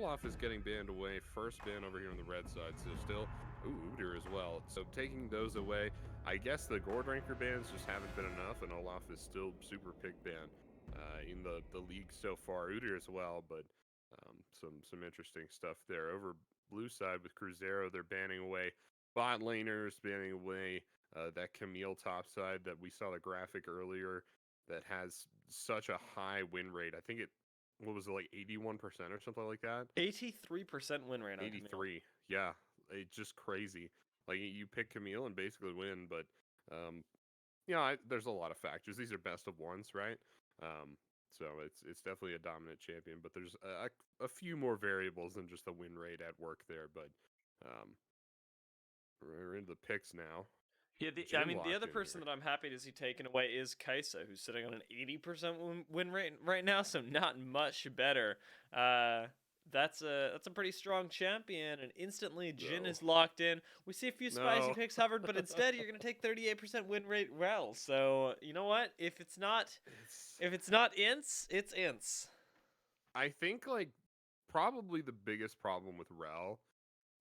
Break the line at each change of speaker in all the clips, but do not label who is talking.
Olaf is getting banned away. First ban over here on the red side. So still, Udyr as well. So taking those away, I guess the Gord Ranker bans just haven't been enough, and Olaf is still super pick ban in the league so far. Udyr as well, but some interesting stuff there. Over blue side with Cruzeiro, they're banning away bot laners, banning away that Camille top side that we saw the graphic earlier that has such a high win rate. I think what was it, like 81% or something like that?
83% win rate on Camille.
83. Yeah, it's just crazy. Like you pick Camille and basically win, but there's a lot of factors. These are best of ones, right? So it's definitely a dominant champion, but there's a few more variables than just the win rate at work there. But we're into the picks now.
Yeah, the other person that I'm happy to see taken away is Kaisa, who's sitting on an 80% win rate right now, so not much better. That's a pretty strong champion, and instantly Jin is locked in. We see a few spicy picks hovered, but instead you're gonna take 38% win rate Rel. So you know what? If it's not ints, it's ints.
I think like probably the biggest problem with Rel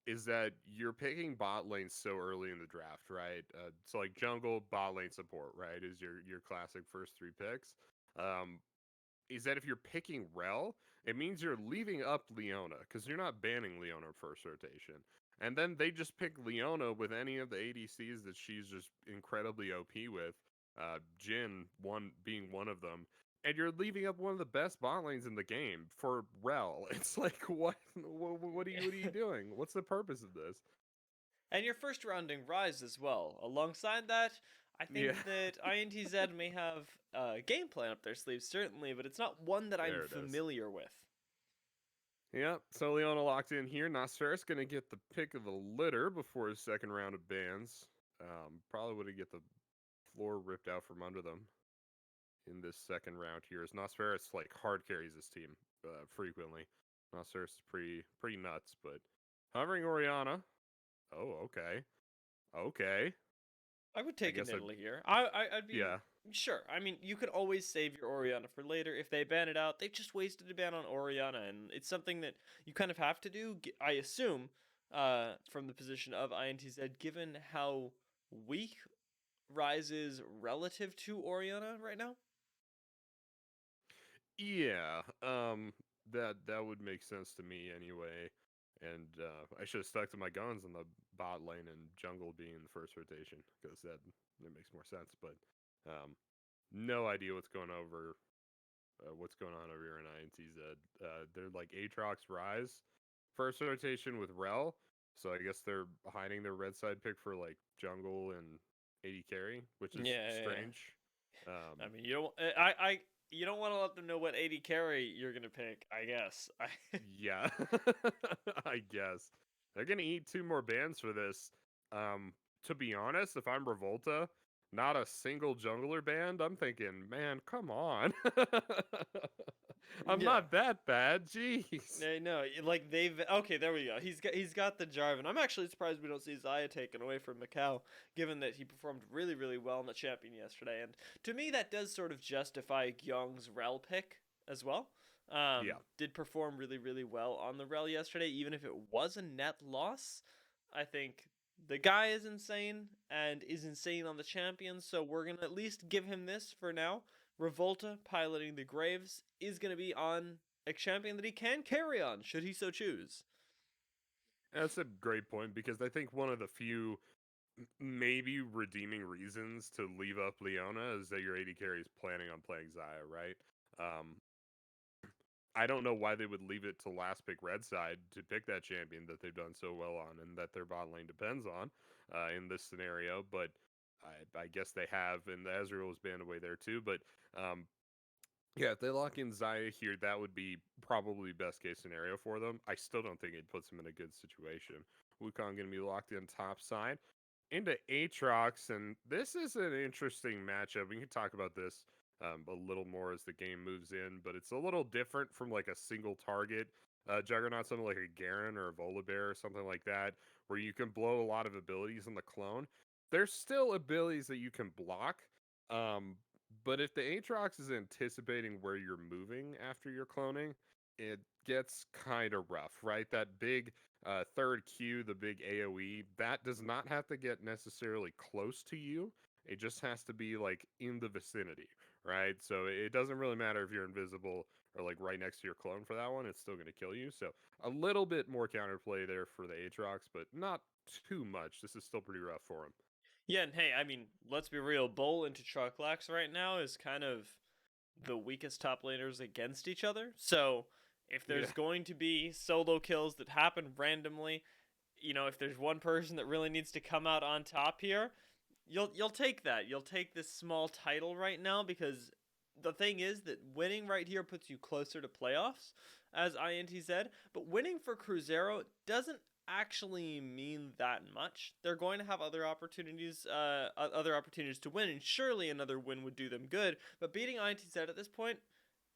is that you're picking bot lane so early in the draft, right? So like jungle, bot lane support, right, is your classic first three picks. Is that if you're picking Rel, it means you're leaving up Leona because you're not banning Leona first rotation. And then they just pick Leona with any of the ADCs that she's just incredibly OP with, Jin being one of them. And you're leaving up one of the best bot lanes in the game for Rel. It's like, what are you doing? What's the purpose of this?
And your first rounding Rise as well. Alongside that, I think that INTZ may have a game plan up their sleeves, certainly, but it's not one that I'm familiar with.
Yep, so Leona locked in here. Nosferus going to get the pick of the litter before his second round of bans. Probably would get the floor ripped out from under them in this second round here, as Nosferus like hard carries this team frequently. Nosferus is pretty nuts, but hovering Orianna. Oh, okay.
I would take an Italy here. I'd be sure. I mean, you could always save your Orianna for later. If they ban it out, they've just wasted a ban on Orianna, and it's something that you kind of have to do. I assume, from the position of INTZ, given how weak Rise is relative to Orianna right now.
Yeah, that would make sense to me anyway. And I should have stuck to my guns on the bot lane and jungle being the first rotation because that makes more sense. But no idea what's going on over here in INTZ. They're like Aatrox Rise first rotation with Rel, so I guess they're hiding their red side pick for like jungle and AD carry, which is strange.
I mean, you don't want to let them know what AD carry you're gonna pick, I guess.
Yeah, I guess they're gonna eat 2 more bans for this. To be honest, if I'm Revolta, not a single jungler banned, I'm thinking, man, come on. I'm not that bad. Jeez.
No, like okay, there we go. He's got the Jarvan. I'm actually surprised we don't see Xayah taken away from Macau, given that he performed really, really well in the champion yesterday. And to me, that does sort of justify Gyong's Rel pick as well. Did perform really, really well on the Rel yesterday, even if it was a net loss. I think the guy is insane and is insane on the champion, so we're gonna at least give him this for now. Revolta piloting the Graves is going to be on a champion that he can carry on, should he so choose.
That's a great point, because I think one of the few maybe redeeming reasons to leave up Leona is that your AD carry is planning on playing Xayah, right? I don't know why they would leave it to last pick red side to pick that champion that they've done so well on and that their bot lane depends on in this scenario, but I guess they have, and the Ezreal was banned away there too. But yeah, if they lock in Xayah here, that would be probably best case scenario for them. I still don't think it puts them in a good situation. Wukong going to be locked in top side into Aatrox, and this is an interesting matchup. We can talk about this a little more as the game moves in, but it's a little different from like a single target Juggernaut, something like a Garen or a Volibear or something like that, where you can blow a lot of abilities on the clone. There's still abilities that you can block, but if the Aatrox is anticipating where you're moving after you're cloning, it gets kind of rough, right? That big third Q, the big AoE, that does not have to get necessarily close to you. It just has to be like in the vicinity, right? So it doesn't really matter if you're invisible or like right next to your clone for that one, it's still going to kill you. So a little bit more counterplay there for the Aatrox, but not too much. This is still pretty rough for him.
Yeah, and hey, I mean, let's be real. Bull into Trucklax right now is kind of the weakest top laners against each other. So if
Yeah.
there's going to be solo kills that happen randomly, if there's one person that really needs to come out on top here, you'll take that. You'll take this small title right now because the thing is that winning right here puts you closer to playoffs, as INTZ. But winning for Cruzeiro doesn't actually mean that much. They're going to have other opportunities to win, and surely another win would do them good. But beating INTZ at this point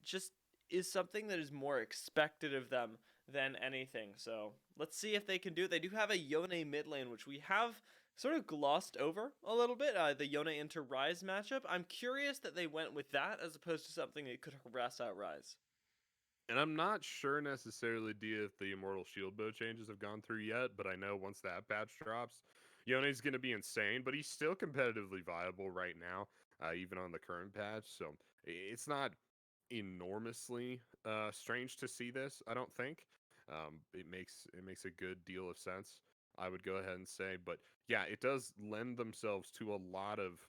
just is something that is more expected of them than anything. So let's see if they can do it. They do have a Yone mid lane, which we have sort of glossed over a little bit. The Yone into Rise matchup. I'm curious that they went with that as opposed to something that could harass out Rise.
And I'm not sure necessarily, D, if the Immortal Shield Bow changes have gone through yet, but I know once that patch drops, Yone's going to be insane, but he's still competitively viable right now, even on the current patch. So it's not enormously strange to see this, I don't think. It makes a good deal of sense, I would go ahead and say. But yeah, it does lend themselves to a lot of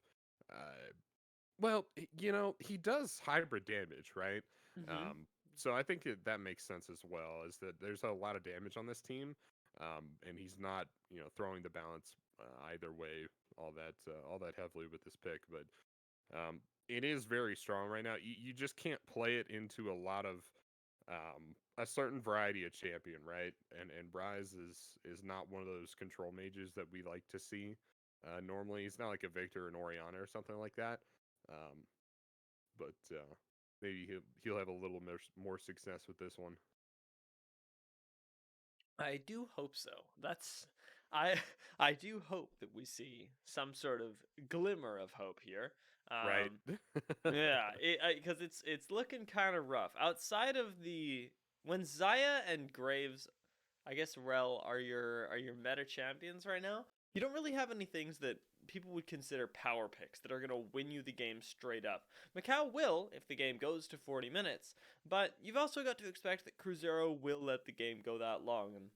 well, he does hybrid damage, right?
Mm-hmm.
Um, so I think that makes sense as well. Is that there's a lot of damage on this team, and he's not, throwing the balance either way all that heavily with this pick. But it is very strong right now. You just can't play it into a lot of a certain variety of champion, right? And Rise is not one of those control mages that we like to see. Normally, he's not like a Victor or an Oriana or something like that. Um, but maybe he'll have a little more success with this one.
I do hope so. I I do hope that we see some sort of glimmer of hope here.
Right.
Yeah, because it's looking kind of rough. Outside of the when Zaya and Graves, I guess Rel are your meta champions right now. You don't really have any things that people would consider power picks that are going to win you the game straight up. Macau will if the game goes to 40 minutes, but you've also got to expect that Cruzeiro will let the game go that long, and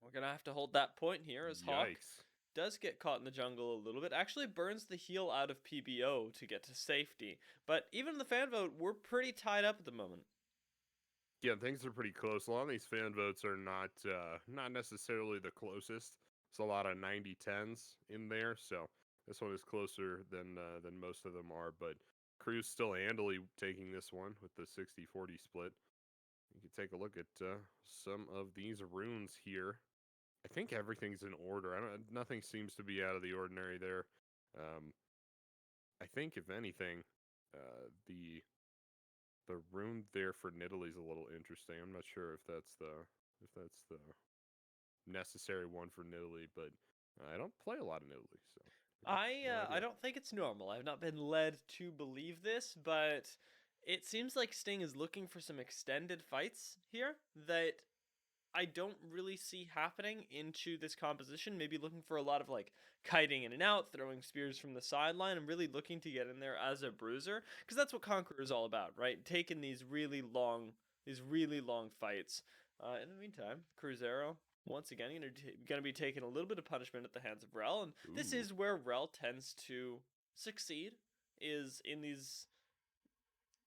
we're going to have to hold that point here as Hawk
Yikes.
does get caught in the jungle a little bit. Actually burns the heal out of PBO to get to safety. But even the fan vote, we're pretty tied up at the moment.
Yeah, things are pretty close. A lot of these fan votes are not necessarily the closest. It's a lot of 90-10s in there, so this one is closer than most of them are. But Crew's still handily taking this one with the 60-40 split. You can take a look at some of these runes here. I think everything's in order. Nothing seems to be out of the ordinary there. Um, I think if anything, the rune there for Nidalee is a little interesting. I'm not sure if that's the necessary one for Nidalee, but I don't play a lot of Nidalee, so I have
I
no
uh, I
idea.
don't think it's normal. I've not been led to believe this, but it seems like Sting is looking for some extended fights here that I don't really see happening into this composition. Maybe looking for a lot of like kiting in and out, throwing spears from the sideline, and really looking to get in there as a bruiser, because that's what Conqueror is all about, right? Taking these really long fights. In the meantime, Cruzeiro once again going to be taking a little bit of punishment at the hands of Rel, and this
Ooh.
is where Rel tends to succeed, is in these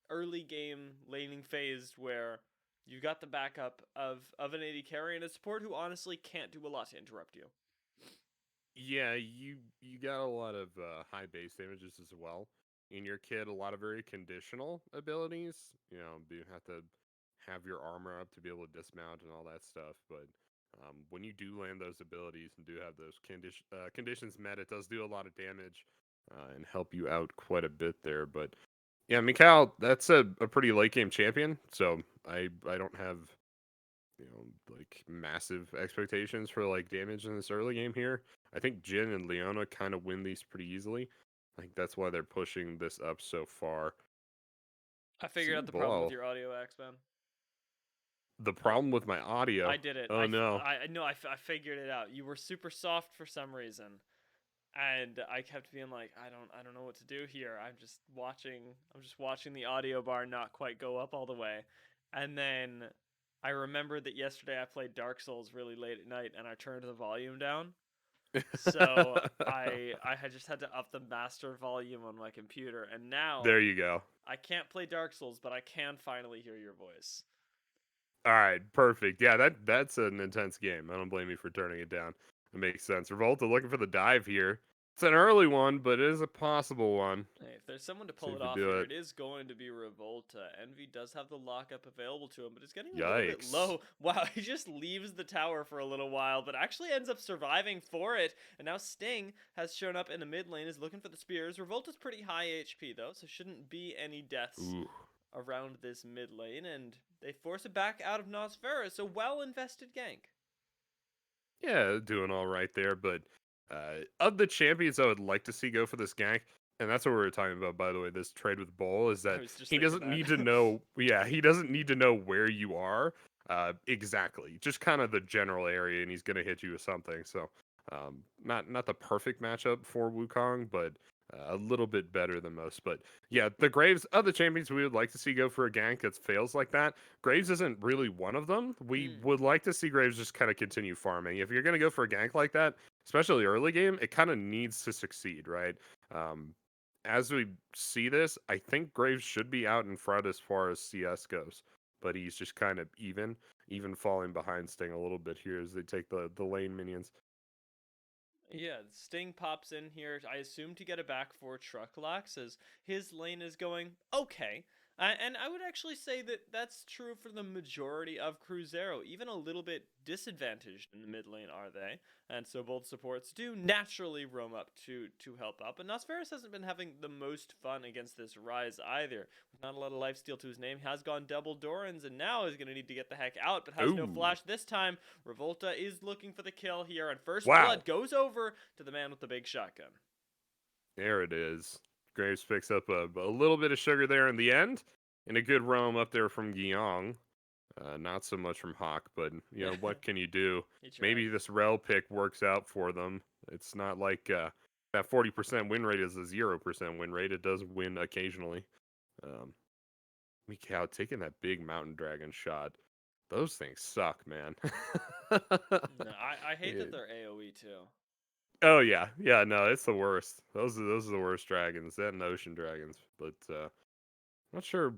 early game laning phase where you got the backup of an AD carry and a support who honestly can't do a lot to interrupt you.
Yeah, you got a lot of high base damages as well in your kit. A lot of very conditional abilities. You have to have your armor up to be able to dismount and all that stuff. But when you do land those abilities and do have those conditions met, it does do a lot of damage and help you out quite a bit there. But yeah, Mikal, that's a pretty late game champion. So I don't have like massive expectations for like damage in this early game here. I think Jin and Leona kind of win these pretty easily. I think that's why they're pushing this up so far.
I figured out the problem with
CBLOL.
your audio, Axman.
The problem with my audio.
I did it.
Oh no.
I know. I figured it out. You were super soft for some reason, and I kept being like, I don't know what to do here. I'm just watching the audio bar not quite go up all the way, and then I remembered that yesterday I played Dark Souls really late at night, and I turned the volume down. So I had just had to up the master volume on my computer, and now
There you go.
I can't play Dark Souls, but I can finally hear your voice.
All right, perfect. Yeah, that's an intense game. I don't blame you for turning it down. It makes sense. Revolta looking for the dive here. It's an early one, but it is a possible one.
Hey, if there's someone to
See
pull
if
it
we
off
do
here,
it.
it is going to be Revolta. Envy does have the lockup available to him, but it's getting a little bit
Yikes.
low. Wow, he just leaves the tower for a little while, but actually ends up surviving for it. And now Sting has shown up in the mid lane, is looking for the spears. Revolta's pretty high HP though, so shouldn't be any deaths
Ooh.
around this mid lane, and they force it back out of Nosferatu. A well invested gank.
Yeah, doing all right there. But of the champions I would like to see go for this gank, and that's what we were talking about, by the way, this trade with Bull, is
I
that
was just
he
thinking
doesn't need to
that.
know. Yeah, he doesn't need to know where you are exactly. Just kind of the general area, and he's gonna hit you with something. So, not the perfect matchup for Wukong, but a little bit better than most. But yeah, the Graves of the champions we would like to see go for a gank that fails like that. Graves isn't really one of them. We
Mm.
would like to see Graves just kind of continue farming. If you're going to go for a gank like that, especially early game, it kind of needs to succeed, right? Um, as we see this, I think Graves should be out in front as far as CS goes, but he's just kind of even falling behind Sting a little bit here as they take the lane minions.
Yeah, Sting pops in here, I assume to get it back for Trucklax, as his lane is going okay. And I would actually say that that's true for the majority of Cruzeiro. Even a little bit disadvantaged in the mid lane, are they? And so both supports do naturally roam up to help out. But Nosferatu hasn't been having the most fun against this Rise either. With not a lot of lifesteal to his name, has gone double Dorans, and now is going to need to get the heck out, but has no
Ooh,
flash this time. Revolta is looking for the kill here, and first
wow.
blood goes over to the man with the big shotgun.
There it is. Graves picks up a little bit of sugar there in the end, and a good roam up there from Guillaume. Not so much from Hawk, but what can you do?
He tried.
Maybe this rel pick works out for them. It's not like that 40% win rate is a 0% win rate. It does win occasionally. Um, Mikau taking that big mountain dragon shot. Those things suck, man.
No, I hate that
It-
they're AoE too.
oh yeah, yeah. No, it's the worst. Those are the worst dragons. That and ocean dragons. But not sure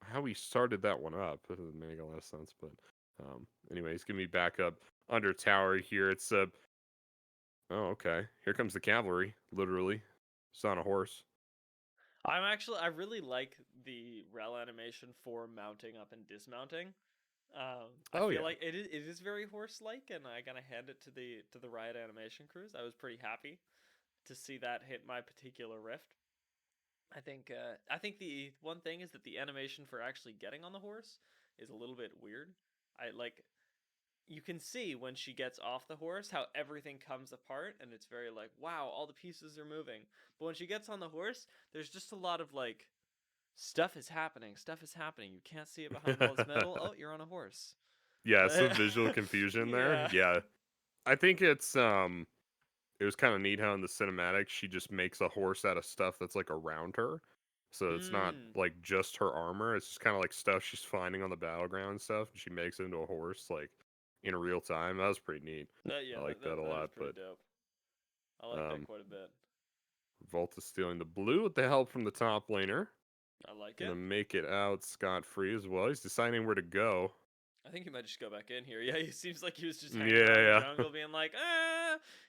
how he started that one up. That doesn't make a lot of sense. But anyway, he's gonna be back up under tower here. It's oh okay. Here comes the cavalry. Literally, it's on a horse.
I really like the rel animation for mounting up and dismounting. I
Oh
feel
yeah.
like it is very horse like, and I gotta hand it to the Riot animation crews. I was pretty happy to see that hit my particular rift. I think the one thing is that the animation for actually getting on the horse is a little bit weird. I like you can see when she gets off the horse how everything comes apart, and it's very like, wow, all the pieces are moving. But when she gets on the horse, there's just a lot of like stuff is happening, stuff is happening. You can't see it behind all this metal. Oh, you're on a horse.
Yeah, some visual confusion there.
Yeah.
Yeah, I think it was kind of neat how in the cinematic she just makes a horse out of stuff that's like around her. So it's not
Mm.
like just her armor. It's just kind of like stuff she's finding on the battleground and stuff. And she makes it into a horse like in real time. That was pretty neat.
Yeah,
I like that a
that is
lot.
pretty
But
dope. I like that
um,
quite a bit.
Volta stealing the blue with the help from the top laner.
I like
Gonna
it.
make it out scot free as well. He's deciding where to go.
I think he might just go back in here. Yeah, he seems like he was just hanging around the
Yeah, yeah.
jungle, being like,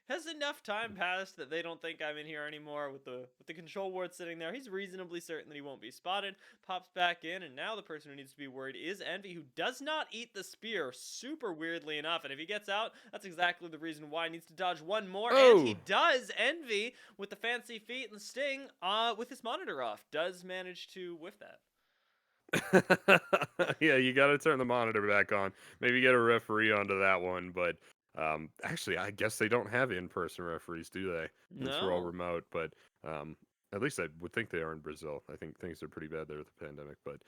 has enough time passed that they don't think I'm in here anymore with the control ward sitting there? He's reasonably certain that he won't be spotted. Pops back in, and now the person who needs to be worried is Envy, who does not eat the spear, super weirdly enough. And if he gets out, that's exactly the reason why he needs to dodge one more. And he
Oh,
does. Envy, with the fancy feet and sting, with his monitor off, does manage to whiff that.
yeah, you got to turn the monitor back on. Maybe get a referee onto that one. But actually, I guess they don't have in-person referees, do they? Since we're all
No.
remote. But um, At least I would think they are in Brazil. I think things are pretty bad there with the pandemic. But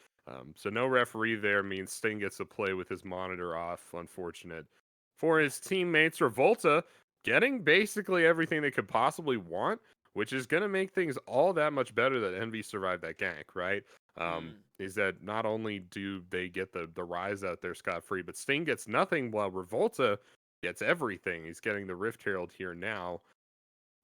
so no referee there means Sting gets to play with his monitor off. Unfortunate for his teammates. Revolta getting basically everything they could possibly want, which is going to make things all that much better that Envy survived that gank, right? Is that not only do they get the rise out there scot-free, but Sting gets nothing while Revolta gets everything. He's getting the Rift Herald here now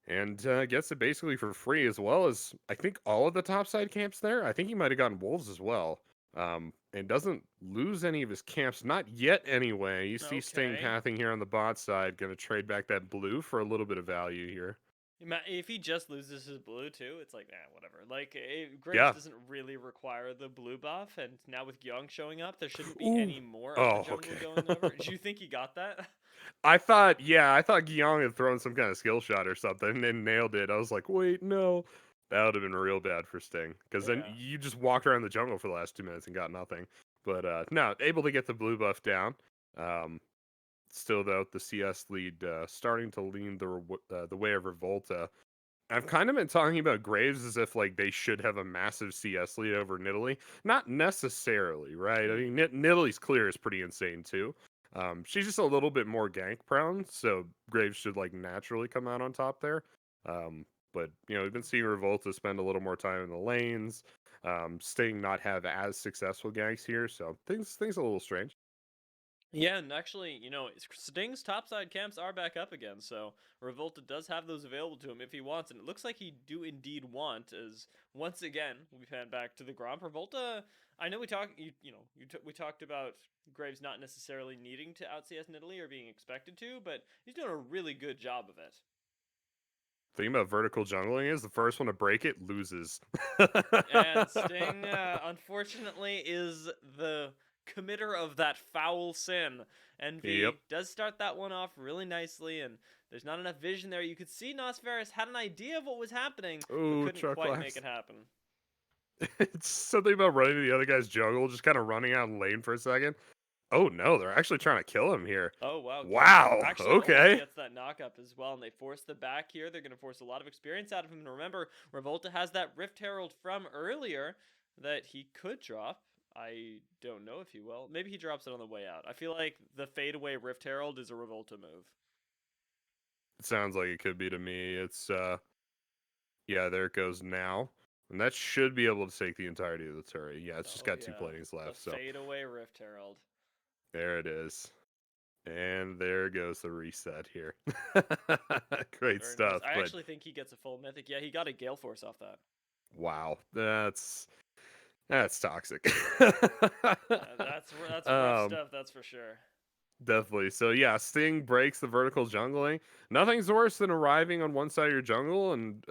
and gets it basically for free, as well as I think all of the topside camps there. I think he might have gotten wolves as well, and doesn't lose any of his camps, not yet anyway. You see Sting
Okay.
pathing here on the bot side, gonna trade back that blue for a little bit of value here.
If he just loses his blue too, it's like, whatever. Like, Graves
Yeah.
doesn't really require the blue buff, and now with Young showing up, there shouldn't be
Ooh.
any more of the
Oh,
jungle
okay.
going over. Did you think he got that?
I thought Guillaume had thrown some kind of skill shot or something and nailed it. I was like, wait, no. That would have been real bad for Sting. Because then
Yeah.
you just walked around the jungle for the last 2 minutes and got nothing. But no, able to get the blue buff down. Still, though, the CS lead starting to lean the way of Revolta. I've kind of been talking about Graves as if like they should have a massive CS lead over Nidalee. Not necessarily, right? I mean,
Hmm.
Nidalee's clear is pretty insane too. She's just a little bit more gank prone, so Graves should like naturally come out on top there. But we've been seeing Revolta spend a little more time in the lanes. Sting not have as successful ganks here, so things a little strange.
Yeah, and actually, Sting's topside camps are back up again, so Revolta does have those available to him if he wants, and it looks like he do indeed want. As once again, we pan back to the Gromp. Revolta, I know we talked, we talked about Graves not necessarily needing to out CS Nidalee or being expected to, but he's doing a really good job of it.
Thing about vertical jungling is the first one to break it loses.
And Sting, unfortunately, is the committer of that foul sin.
Yep.
Envy does start that one off really nicely, and there's not enough vision there. You could see Nosferis had an idea of what was happening, but
Ooh,
couldn't
truck
quite make
laps.
it happen.
It's something about running to the other guy's jungle, just kind of running out in lane for a second. Oh no, they're actually trying to kill him here.
Oh, wow. Young
Wow.
actually almost
Okay.
gets that knock up as well, and they force the back here. They're going to force a lot of experience out of him. And remember, Revolta has that Rift Herald from earlier that he could drop. I don't know if he will. Maybe he drops it on the way out. I feel like the fadeaway Rift Herald is a Revolta move.
It sounds like it could be to me. It's yeah, there it goes now. And that should be able to take the entirety of the turret. Yeah, it's just
Oh,
got two
yeah.
platings
The
left, so
fadeaway Rift Herald.
there it is. And there goes the reset here. Great
Very nice.
stuff,
I
but
actually think he gets a full mythic. Yeah, he got a Gale Force off that.
wow. That's toxic.
That's rough
um
stuff, that's for sure.
Definitely. So yeah, Sting breaks the vertical jungling. Nothing's worse than arriving on one side of your jungle and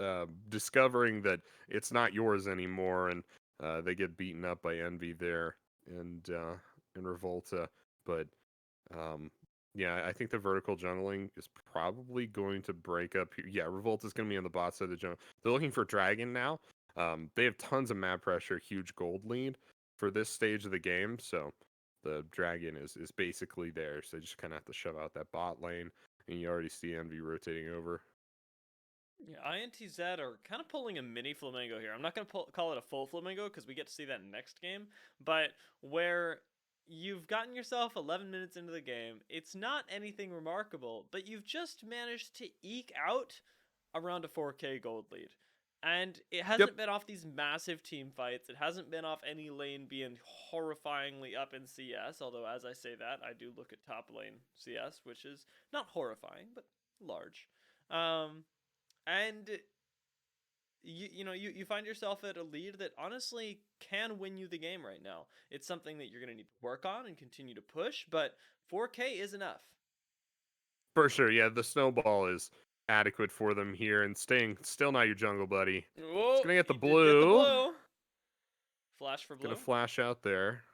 discovering that it's not yours anymore, and they get beaten up by Envy there and Revolta. But um, yeah, I think the vertical jungling is probably going to break up here. Yeah, Revolta's going to be on the bot side of the jungle. They're looking for Dragon now. They have tons of map pressure, huge gold lead for this stage of the game, so the dragon is basically there, so you just kind of have to shove out that bot lane, and you already see Envy rotating over.
Yeah, INTZ are kind of pulling a mini Flamingo here. I'm not going to call it a full Flamingo because we get to see that next game, but where you've gotten yourself 11 minutes into the game, it's not anything remarkable, but you've just managed to eke out around a 4K gold lead. And it
Yep.
hasn't been off these massive team fights. It hasn't been off any lane being horrifyingly up in CS. Although, as I say that, I do look at top lane CS, which is not horrifying, but large. And you find yourself at a lead that honestly can win you the game right now. It's something that you're going to need to work on and continue to push, but 4K is enough.
For sure. Yeah, the snowball is adequate for them here, and Sting still not your jungle buddy. It's
Oh,
gonna get the
he did get the
blue.
blue. Flash for
Gonna
blue.
flash out there.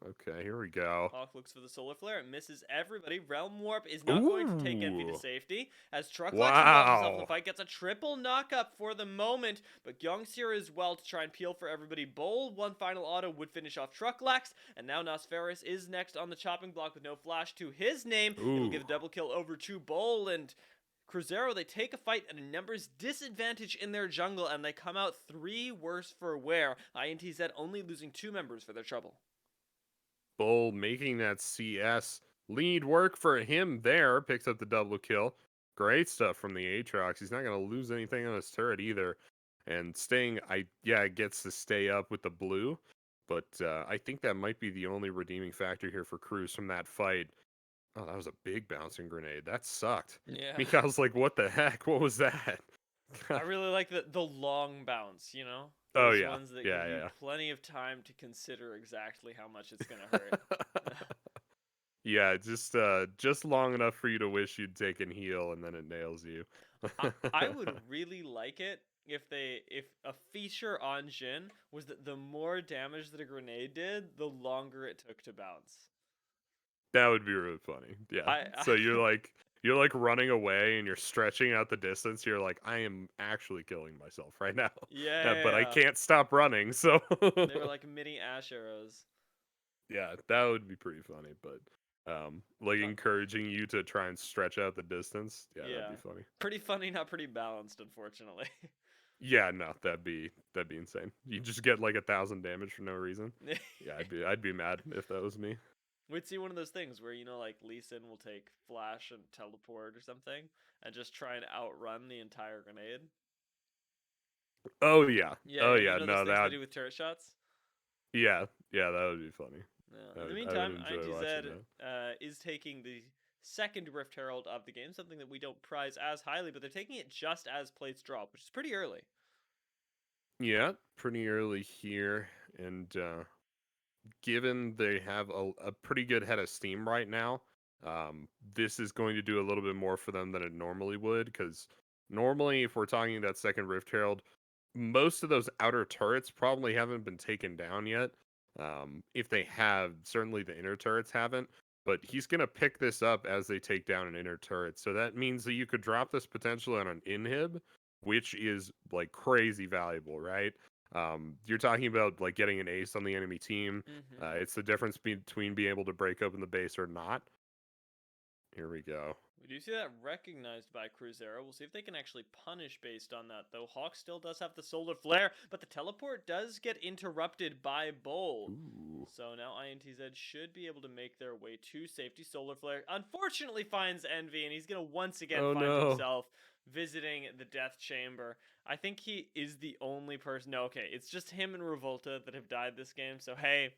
Okay, here we go.
Hawk looks for the solar flare. It misses everybody. Realm Warp is not going to take Envy to
Ooh.
safety. As Trucklex involves himself in the
Wow.
fight, gets a triple knockup for the moment. But Young's here as well to try and peel for everybody. Bowl, one final auto would finish off Trucklex. And now Nosferis is next on the chopping block with no flash to his name. It'll
Ooh.
give a double kill over to Bowl. And Cruzeiro, they take a fight at a numbers disadvantage in their jungle, and they come out 3 worse for wear. INTZ only losing 2 members for their trouble.
Bull making that CS lead work for him there. Picks up the double kill. Great stuff from the Aatrox. He's not going to lose anything on his turret either. And gets to stay up with the blue. But I think that might be the only redeeming factor here for Cruz from that fight. Oh, that was a big bouncing grenade. That sucked.
Yeah.
Mika was like, what the heck? What was that?
I really like the long bounce, you know?
Oh,
Those
yeah.
ones that
Yeah,
give you
yeah.
plenty of time to consider exactly how much it's going to hurt.
Yeah, just long enough for you to wish you'd taken heal, and then it nails you.
I would really like it if a feature on Jhin was that the more damage that a grenade did, the longer it took to bounce.
That would be really funny. Yeah. So you're like running away and you're stretching out the distance. You're like, I am actually killing myself right now. But I
Yeah.
can't stop running. So
They were like mini ash arrows.
yeah, that would be pretty funny. But like encouraging you to try and stretch out the distance. Yeah, that'd be funny.
Pretty funny, not pretty balanced, unfortunately.
Yeah, no, that'd be insane. You just get like 1,000 damage for no reason. Yeah, I'd be mad if that was me.
We'd see one of those things where, you know, like Lee Sin will take flash and teleport or something and just try and outrun the entire grenade.
Oh yeah. Oh
You
yeah.
know those
No,
things
that.
they do with turret shots?
Yeah, that would be funny.
Yeah. In the
I
meantime,
would enjoy watching
ITZ is taking the second Rift Herald of the game, something that we don't prize as highly, but they're taking it just as plates drop, which is pretty early.
Yeah, pretty early here, and given they have a pretty good head of steam right now, this is going to do a little bit more for them than it normally would, because normally if we're talking that second Rift Herald, most of those outer turrets probably haven't been taken down yet. If they have, certainly the inner turrets haven't, but he's going to pick this up as they take down an inner turret. So that means that you could drop this potentially on an inhib, which is like crazy valuable, right? You're talking about like getting an ace on the enemy team.
Mm-hmm.
It's the difference between being able to break open the base or not. Here we go.
We do see that recognized by Cruzeiro. We'll see if they can actually punish based on that, though. Hawk still does have the solar flare, but the teleport does get interrupted by Bull.
Ooh.
So now INTZ should be able to make their way to safety. Solar flare unfortunately finds Envy, and he's going to once again find himself visiting the death chamber. I think he is the only person. No, okay, it's just him and Revolta that have died this game. So hey,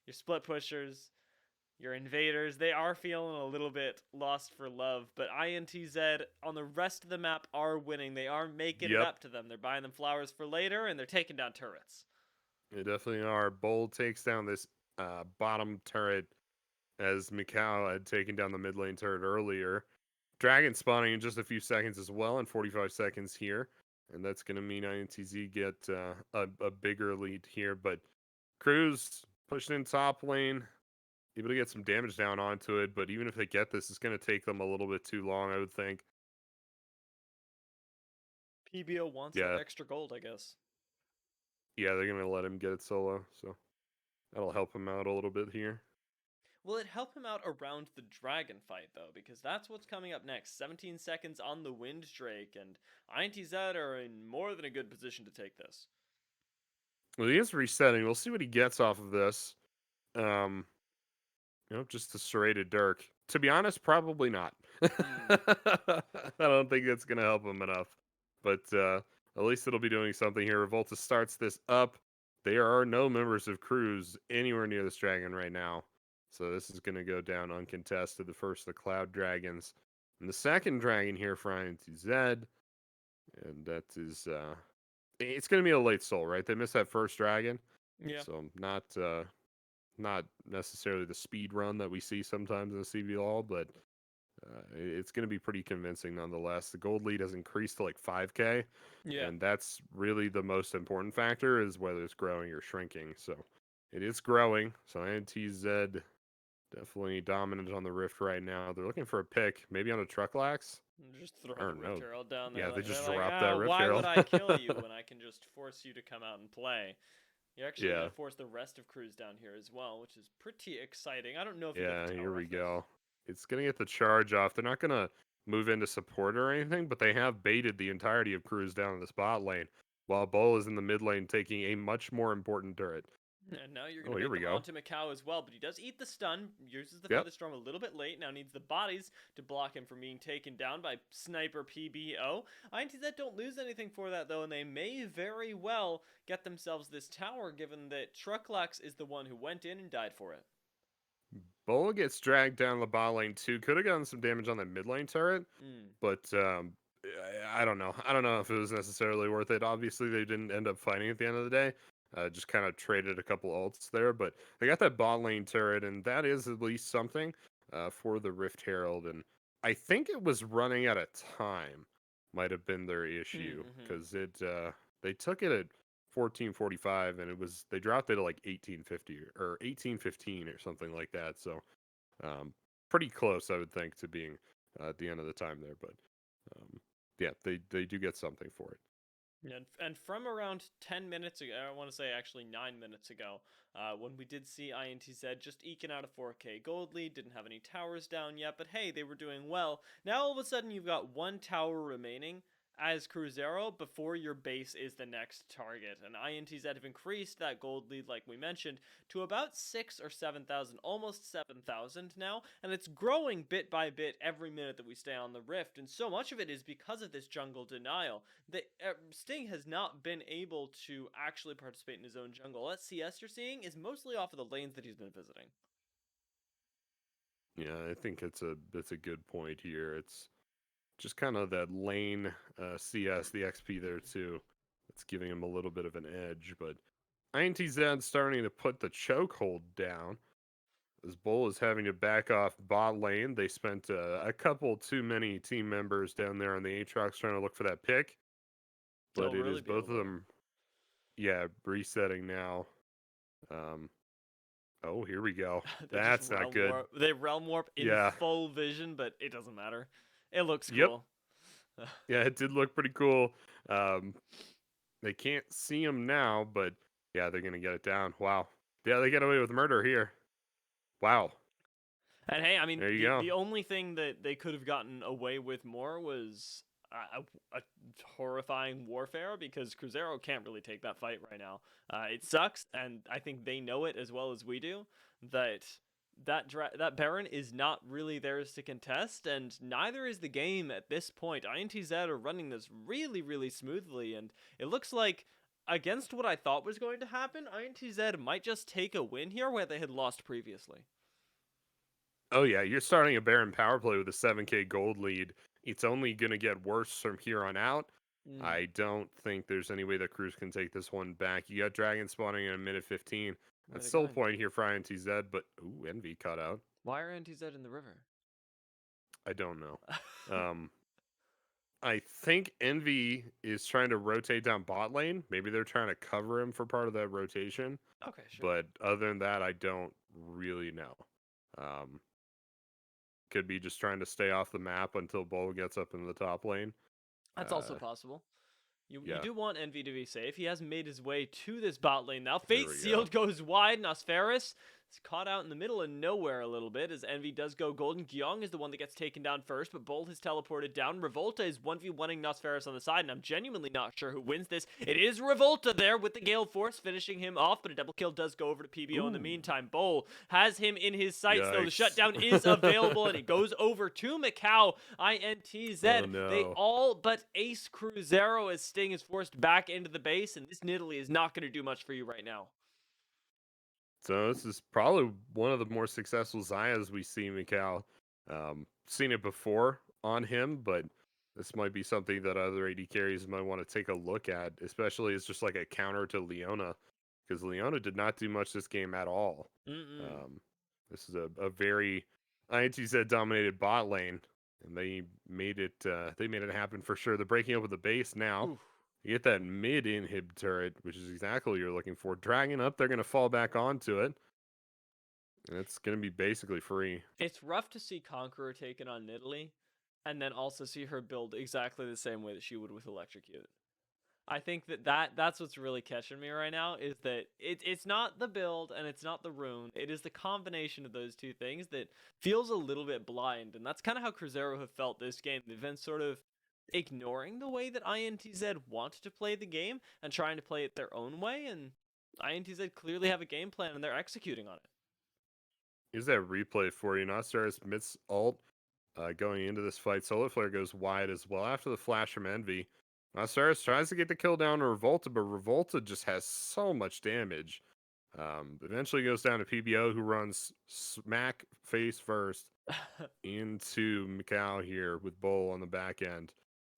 you're split pushers. Your invaders, they are feeling a little bit lost for love, but INTZ on the rest of the map are winning. They are making it up to them. They're buying them flowers for later, and they're taking down turrets.
They definitely are. Bold takes down this bottom turret as Mikau had taken down the mid lane turret earlier. Dragon spawning in just a few seconds as well, in 45 seconds here. And that's going to mean INTZ get a bigger lead here. But Cruz pushing in top lane, able to get some damage down onto it, but even if they get this, it's going to take them a little bit too long, I would think.
PBO wants that extra gold, I guess.
Yeah, they're going to let him get it solo, so that'll help him out a little bit here.
Will it help him out around the dragon fight, though? Because that's what's coming up next. 17 seconds on the Wind Drake, and INTZ are in more than a good position to take this.
Well, he is resetting. We'll see what he gets off of this. Just a serrated Dirk. To be honest, probably not. I don't think that's going to help him enough. But at least it'll be doing something here. Revolta starts this up. There are no members of Cruz anywhere near this dragon right now. So this is going to go down uncontested. The first of the Cloud Dragons. And the second dragon here for INTZ. And that is... it's going to be a late soul, right? They missed that first dragon.
Yeah.
So not necessarily the speed run that we see sometimes in the CBLOL, but it's going to be pretty convincing nonetheless. The gold lead has increased to like 5K, and that's really the most important factor, is whether it's growing or shrinking. So it is growing. So INTZ definitely dominant on the Rift right now. They're looking for a pick, maybe on a Trucklax.
Just throw the Rift Herald down there.
Yeah, they just
like,
dropped that Rift
why
Herald.
would I kill you when I can just force you to come out and play? You're actually going to force the rest of Cruz down here as well, which is pretty exciting. I don't know if
here we go. It's going to get the charge off. They're not going to move into support or anything, but they have baited the entirety of Cruz down in the spot lane, while Bull is in the mid lane taking a much more important turret.
And now you're going
Oh,
to
here
make
we
them
go.
onto Macau as well, but he does eat the stun, uses the
Yep.
Feather Storm a little bit late, now needs the bodies to block him from being taken down by Sniper PBO. ITZ don't lose anything for that though, and they may very well get themselves this tower, given that Trucklex is the one who went in and died for it.
Bull gets dragged down the bot lane too. Could have gotten some damage on that mid lane turret, but I don't know. I don't know if it was necessarily worth it. Obviously, they didn't end up fighting at the end of the day. Just kind of traded a couple ults there, but they got that bot lane turret, and that is at least something for the Rift Herald. And I think it was running out of time. Might have been their issue because they took it at 14:45, and they dropped it at like 18:50 or 18:15 or something like that. So pretty close, I would think, to being at the end of the time there. But yeah, they do get something for it.
And from around 10 minutes ago, I want to say actually 9 minutes ago, when we did see INTZ just eking out a 4K gold lead, didn't have any towers down yet, but hey, they were doing well. Now all of a sudden you've got one tower remaining as Cruzeiro before your base is the next target. And INTZ have increased that gold lead, like we mentioned, to about 6 or 7,000, almost 7,000 now, and it's growing bit by bit every minute that we stay on the Rift, and so much of it is because of this jungle denial. The Sting has not been able to actually participate in his own jungle. That CS you're seeing is mostly off of the lanes that he's been visiting.
Yeah, I think it's a good point here. It's just kind of that lane CS, the XP there too. It's giving him a little bit of an edge, but INTZ starting to put the chokehold down. As Bull is having to back off bot lane. They spent a couple too many team members down there on the Aatrox trying to look for that pick. But
They'll
it
really
is
be able
both of
to.
them, yeah, resetting now. Um, oh, here we go.
They just
That's not good.
They realm warp in
Yeah.
full vision, but it doesn't matter. It looks
Yep.
cool.
Yeah, it did look pretty cool. They can't see him now, but yeah, they're gonna get it down. Wow. Yeah, they get away with murder here. Wow.
And hey, I mean,
There you
the,
go.
the only thing that they could have gotten away with more was a horrifying warfare, because Cruzeiro can't really take that fight right now. It sucks, and I think they know it as well as we do, that that Baron is not really theirs to contest, and neither is the game at this point. INTZ are running this really, really smoothly, and it looks like, against what I thought was going to happen, INTZ might just take a win here where they had lost previously.
Oh yeah, you're starting a Baron power play with a 7K gold lead. It's only gonna get worse from here on out. I don't think there's any way that Cruz can take this one back. You got Dragon spawning in a minute 15. That's still a point here for INTZ, but ooh, Envy cut out.
Why are NTZ in the river?
I don't know. I think Envy is trying to rotate down bot lane. Maybe they're trying to cover him for part of that rotation.
Okay, sure.
But other than that, I don't really know. Um, could be just trying to stay off the map until Bull gets up in the top lane.
That's also possible. You
Yeah.
do want Envy to be safe. He hasn't made his way to this bot lane now.
There
Fate
we
Sealed goes wide. Nosferus is caught out in the middle of nowhere a little bit as Envy does go golden. Gyong is the one that gets taken down first, but Bolt has teleported down. Revolta is 1v1ing Nosferus on the side, and I'm genuinely not sure who wins this. It is Revolta there with the Gale Force finishing him off, but a double kill does go over to PBO in the meantime. Bull has him in his sights, though. The shutdown is available, and it goes over to Macau. INTZ.
Oh, no.
They all but ace Cruzeiro as Sting is forced back into the base, and this Nidalee is not going to do much for you right now.
So this is probably one of the more successful Zayas we see, Mikal. Seen it before on him, but this might be something that other AD carries might want to take a look at, especially as just like a counter to Leona, because Leona did not do much this game at all. This is a very INTZ dominated bot lane, and they made it happen for sure. They're breaking open the base now.
Oof.
You get that mid-inhib turret, which is exactly what you're looking for. Dragging up, they're going to fall back onto it. And it's going to be basically free.
It's rough to see Conqueror taken on Nidalee, and then also see her build exactly the same way that she would with Electrocute. I think that's what's really catching me right now is that it's not the build and it's not the rune. It is the combination of those two things that feels a little bit blind, and that's kind of how Cruzeiro have felt this game. They've been sort of ignoring the way that INTZ wanted to play the game and trying to play it their own way, and INTZ clearly have a game plan and they're executing on it.
Here's that replay for you. Nostars mid ult going into this fight. Solar Flare goes wide as well after the flash from Envy. Nostars tries to get the kill down on Revolta, but Revolta just has so much damage. Eventually goes down to PBO, who runs smack face first into Macau here with Bull on the back end.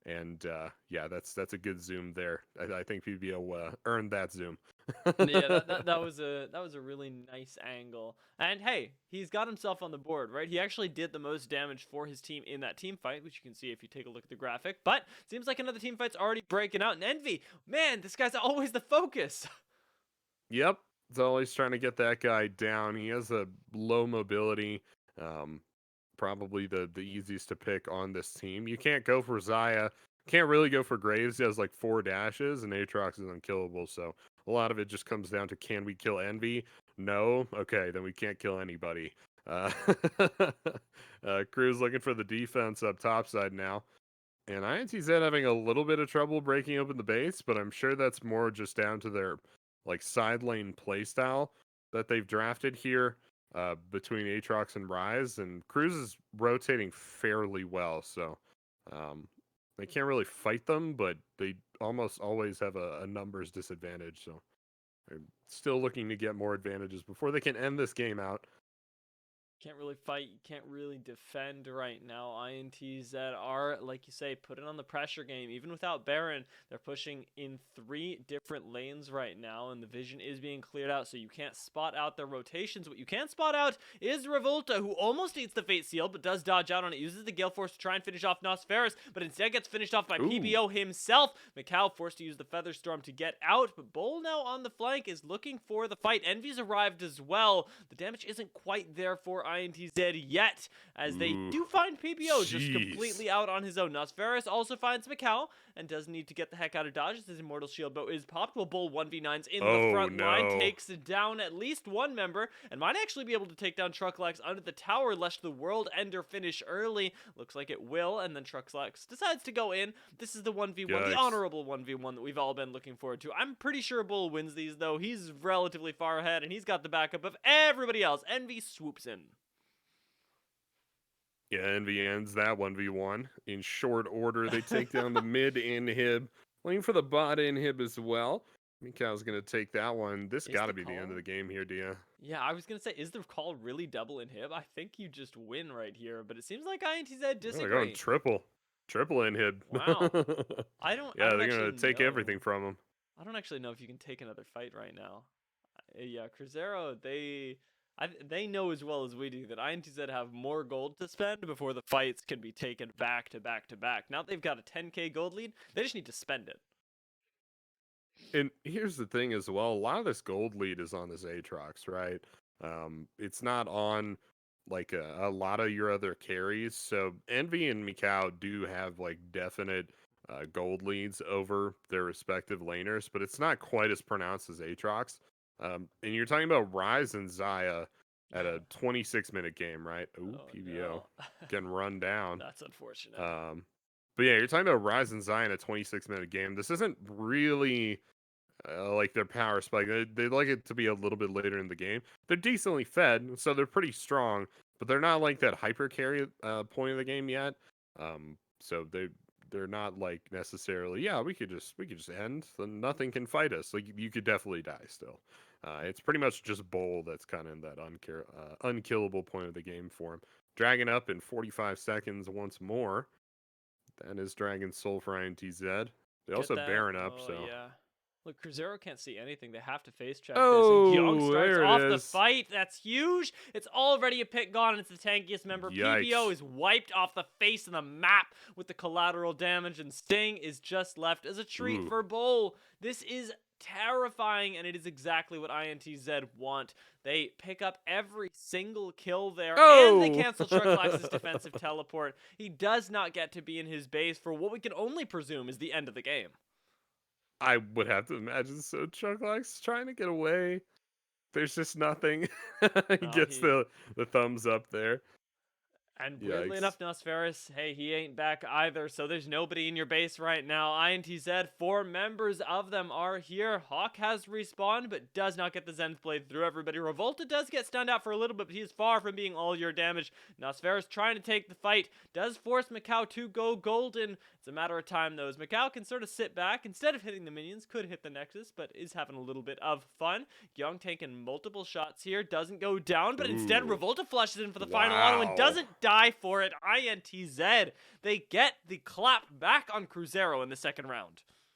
And yeah, that's a good zoom there. I think PBO earned that zoom.
Yeah, that was a really nice angle. And hey, he's got himself on the board, right? He actually did the most damage for his team in that team fight, which you can see if you take a look at the graphic. But seems like another team fight's already breaking out. And Envy, man, this guy's always the focus.
Yep, it's always trying to get that guy down. He has a low mobility. Probably the easiest to pick on this team. You can't go for Zaya. Can't really go for Graves. He has like 4 dashes, and Aatrox is unkillable. So a lot of it just comes down to, can we kill Envy? No? Okay, then we can't kill anybody. Uh, Crew's looking for the defense up top side now. And INTZ having a little bit of trouble breaking open the base, but I'm sure that's more just down to their like side lane playstyle that they've drafted here between Aatrox and Rise. And Cruz is rotating fairly well, so they can't really fight them, but they almost always have a numbers disadvantage. So they're still looking to get more advantages before they can end this game out.
Can't really fight, you can't really defend right now. INTZ are, like you say, putting on the pressure game. Even without Baron, they're pushing in 3 different lanes right now, and the vision is being cleared out, so you can't spot out their rotations. What you can spot out is Revolta, who almost eats the Fate Seal, but does dodge out on it, uses the Gale Force to try and finish off Nosferus, but instead gets finished off by PBO himself. Macau forced to use the Feather Storm to get out, but Bull now on the flank is looking for the fight. Envy's arrived as well. The damage isn't quite there for INTZ yet, as they do find PBO just completely out on his own. Nosferus also finds Macau and does need to get the heck out of dodge as his Immortal Shield bow is popped. Will Bull 1v9s in the front line, takes down at least one member, and might actually be able to take down Trucklex under the tower lest the World Ender finish early. Looks like it will, and then Trucklex decides to go in. This is the 1v1, the honorable 1v1 that we've all been looking forward to. I'm pretty sure Bull wins these, though. He's relatively far ahead, and he's got the backup of everybody else. Envy swoops in.
Yeah, Envy ends that 1v1 in short order. They take down the mid inhib, looking for the bot inhib as well. Mikau's going to take that one. This got to be the end of the game here, Dia.
Yeah, I was going to say, is the call really double inhib? I think you just win right here, but it seems like INTZ disagree.
They're going triple inhib.
Wow. Yeah,
they're going to take everything from him.
I don't actually know if you can take another fight right now. Yeah, Cruzeiro, they know as well as we do that INTZ have more gold to spend before the fights can be taken back to back to back. Now they've got a 10k gold lead, they just need to spend it.
And here's the thing as well, a lot of this gold lead is on this Aatrox, right? It's not on like a lot of your other carries. So Envy and Mikau do have like definite gold leads over their respective laners, but it's not quite as pronounced as Aatrox. And you're talking about Rise and Zaya at a 26-minute game, right? Ooh, PBO
no.
getting run down.
That's unfortunate.
But yeah, you're talking about Rise and Zaya in a 26-minute game. This isn't really like their power spike. They like it to be a little bit later in the game. They're decently fed, so they're pretty strong, but they're not like that hyper carry point of the game yet. So they're not like necessarily, yeah, we could just end, then nothing can fight us. Like you could definitely die still. It's pretty much just Bull that's kind of in that unkillable point of the game for him. Dragon up in 45 seconds once more. That is Dragon Soul for INTZ. They also have Baron up, so
yeah. Look, Cruzeiro can't see anything. They have to face check this. And Young starts off the fight. That's huge. It's already a pick gone. And it's the tankiest member.
Yikes.
PBO is wiped off the face of the map with the collateral damage. And Sting is just left as a treat for Bull. This is terrifying, and it is exactly what INTZ want. They pick up every single kill there, and they cancel Trucklax's defensive teleport. He does not get to be in his base for what we can only presume is the end of the game.
I would have to imagine so. Chucklock's trying to get away. There's just nothing. He
Oh,
gets the thumbs up there.
And weirdly
Yikes.
enough, Nosferis, hey, he ain't back either, so there's nobody in your base right now. ITZ, 4 members of them are here. Hawk has respawned, but does not get the Zenith Blade through everybody. Revolta does get stunned out for a little bit, but he is far from being all your damage. Nosferis trying to take the fight, does force Macau to go golden. It's a matter of time, though, as Macau can sort of sit back. Instead of hitting the minions, could hit the Nexus, but is having a little bit of fun. Young taking multiple shots here, doesn't go down, but instead
Ooh.
Revolta flushes in for the final auto and doesn't die for it. ITZ, they get the clap back on Cruzeiro in the second round.